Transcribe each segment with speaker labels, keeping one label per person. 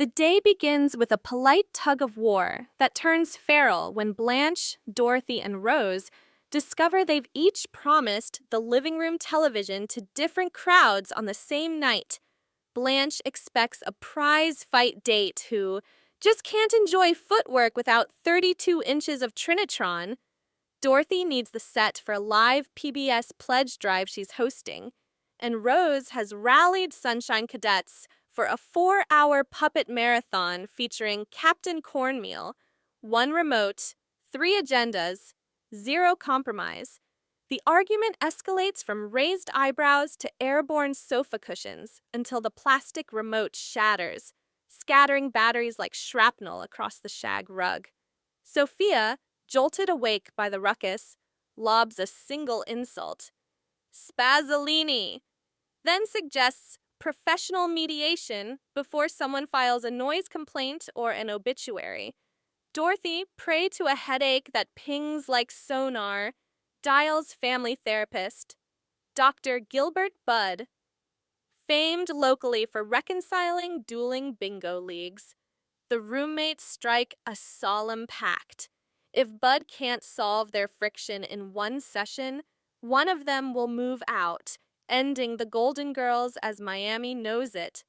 Speaker 1: The day begins with a polite tug of war that turns feral when Blanche, Dorothy, and Rose discover they've each promised the living room television to different crowds on the same night. Blanche expects a prize fight date who just can't enjoy footwork without 32 inches of Trinitron. Dorothy needs the set for a live PBS pledge drive she's hosting, and Rose has rallied Sunshine Cadets for a 4-hour puppet marathon featuring Captain Cornmeal, one remote, 3 agendas, 0 compromise. The argument escalates from raised eyebrows to airborne sofa cushions until the plastic remote shatters, scattering batteries like shrapnel across the shag rug. Sophia, jolted awake by the ruckus, lobs a single insult, Spazzolini, then suggests professional mediation before someone files a noise complaint or an obituary. Dorothy, prey to a headache that pings like sonar, dials family therapist, Dr. Gilbert Budd, famed locally for reconciling dueling bingo leagues. The roommates strike a solemn pact. If Bud can't solve their friction in one session, one of them will move out, ending the Golden Girls as Miami knows it.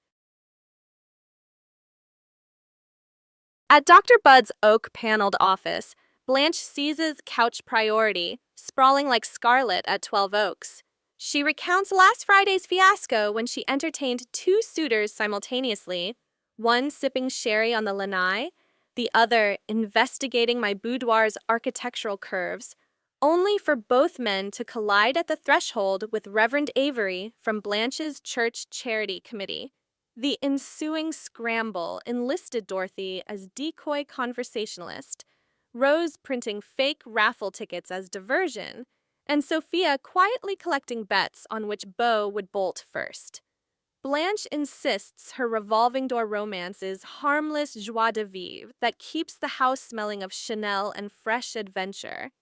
Speaker 1: At Dr. Bud's oak-paneled office, Blanche seizes couch priority, sprawling like Scarlet at 12 Oaks. She recounts last Friday's fiasco when she entertained 2 suitors simultaneously, one sipping sherry on the lanai, the other investigating my boudoir's architectural curves, only for both men to collide at the threshold with Reverend Avery from Blanche's church charity committee. The ensuing scramble enlisted Dorothy as decoy conversationalist, Rose printing fake raffle tickets as diversion, and Sophia quietly collecting bets on which beau would bolt first. Blanche insists her revolving door romance is harmless joie de vivre that keeps the house smelling of Chanel and fresh adventure.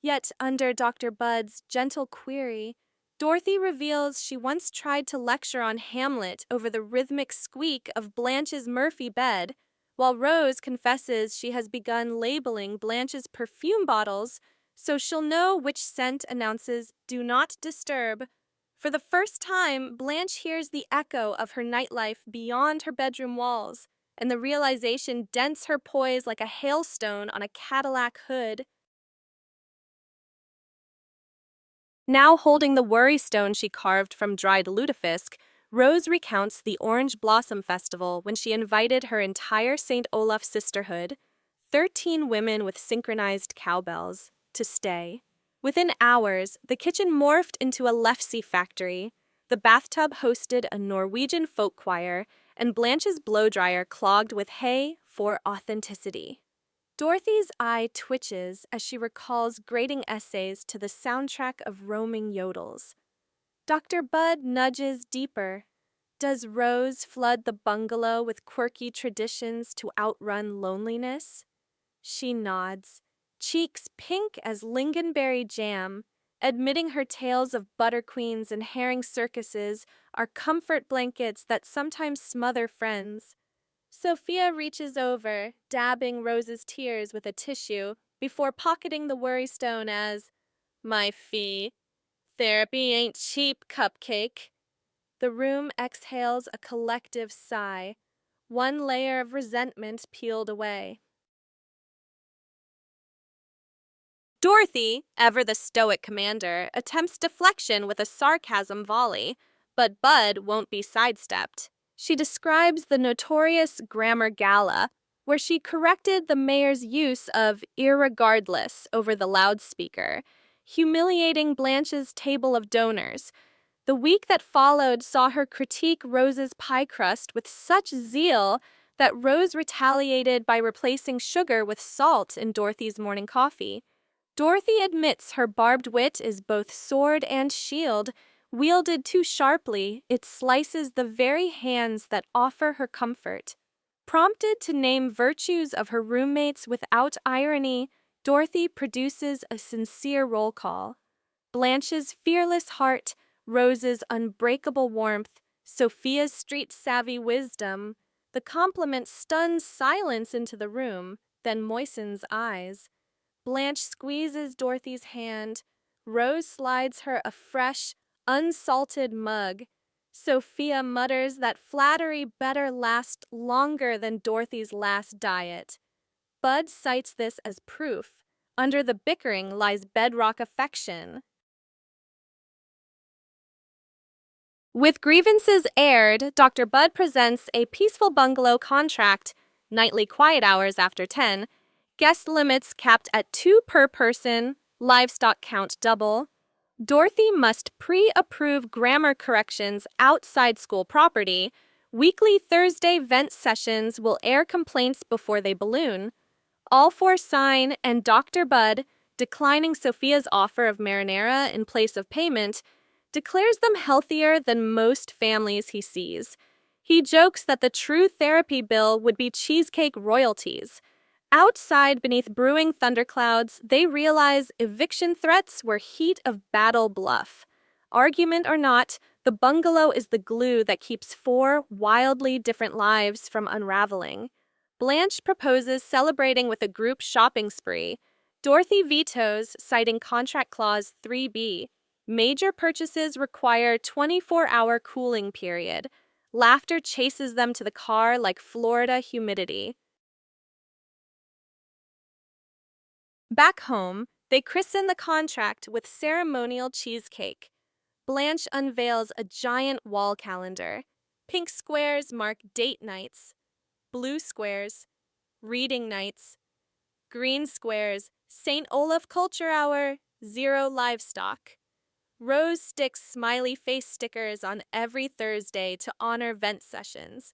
Speaker 1: Yet, under Dr. Bud's gentle query, Dorothy reveals she once tried to lecture on Hamlet over the rhythmic squeak of Blanche's Murphy bed, while Rose confesses she has begun labeling Blanche's perfume bottles so she'll know which scent announces "Do Not Disturb." For the first time, Blanche hears the echo of her nightlife beyond her bedroom walls, and the realization dents her poise like a hailstone on a Cadillac hood. Now holding the worry stone she carved from dried lutefisk, Rose recounts the Orange Blossom Festival when she invited her entire St. Olaf sisterhood, 13 women with synchronized cowbells, to stay. Within hours, the kitchen morphed into a Lefse factory. The bathtub hosted a Norwegian folk choir, and Blanche's blow-dryer clogged with hay for authenticity. Dorothy's eye twitches as she recalls grading essays to the soundtrack of roaming yodels. Dr. Budd nudges deeper. Does Rose flood the bungalow with quirky traditions to outrun loneliness? She nods, cheeks pink as lingonberry jam, admitting her tales of butter queens and herring circuses are comfort blankets that sometimes smother friends. Sophia reaches over, dabbing Rose's tears with a tissue before pocketing the worry stone as, "My fee. Therapy ain't cheap, cupcake." The room exhales a collective sigh, one layer of resentment peeled away. Dorothy, ever the stoic commander, attempts deflection with a sarcasm volley, but Bud won't be sidestepped. She describes the notorious grammar gala, where she corrected the mayor's use of irregardless over the loudspeaker, humiliating Blanche's table of donors. The week that followed saw her critique Rose's pie crust with such zeal that Rose retaliated by replacing sugar with salt in Dorothy's morning coffee. Dorothy admits her barbed wit is both sword and shield. Wielded too sharply, it slices the very hands that offer her comfort. Prompted to name virtues of her roommates without irony, Dorothy produces a sincere roll call. Blanche's fearless heart, Rose's unbreakable warmth, Sophia's street-savvy wisdom. The compliment stuns silence into the room, then moistens eyes. Blanche squeezes Dorothy's hand. Rose slides her a fresh, unsalted mug. Sophia mutters that flattery better last longer than Dorothy's last diet. Bud cites this as proof. Under the bickering lies bedrock affection. With grievances aired, Dr. Bud presents a peaceful bungalow contract, nightly quiet hours after 10, guest limits capped at 2 per person, livestock count double. Dorothy must pre-approve grammar corrections outside school property. Weekly Thursday vent sessions will air complaints before they balloon. All 4 sign, and Dr. Bud, declining Sophia's offer of marinara in place of payment, declares them healthier than most families he sees. He jokes that the true therapy bill would be cheesecake royalties. Outside, beneath brewing thunderclouds, they realize eviction threats were heat of battle bluff. Argument or not, the bungalow is the glue that keeps 4 wildly different lives from unraveling. Blanche proposes celebrating with a group shopping spree. Dorothy vetoes, citing Contract Clause 3B. Major purchases require 24-hour cooling period. Laughter chases them to the car like Florida humidity. Back home, they christen the contract with ceremonial cheesecake. Blanche unveils a giant wall calendar. Pink squares mark date nights. Blue squares, reading nights. Green squares, St. Olaf Culture Hour, 0 livestock. Rose sticks smiley face stickers on every Thursday to honor vent sessions.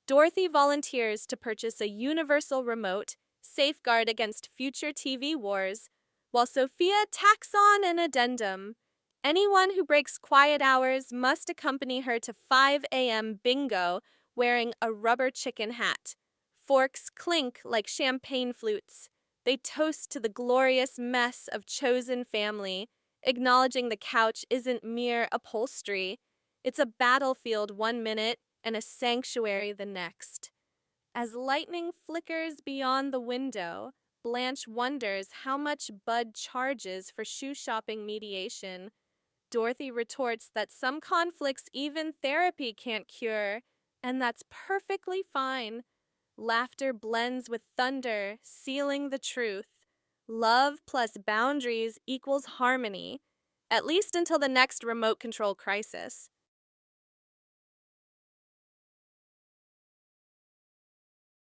Speaker 1: Dorothy volunteers to purchase a universal remote, safeguard against future TV wars, while Sophia tacks on an addendum. Anyone who breaks quiet hours must accompany her to 5 a.m. bingo wearing a rubber chicken hat. Forks clink like champagne flutes. They toast to the glorious mess of chosen family, acknowledging the couch isn't mere upholstery. It's a battlefield 1 minute and a sanctuary the next. As lightning flickers beyond the window, Blanche wonders how much Bud charges for shoe shopping mediation. Dorothy retorts that some conflicts even therapy can't cure, and that's perfectly fine. Laughter blends with thunder, sealing the truth. Love plus boundaries equals harmony, at least until the next remote control crisis.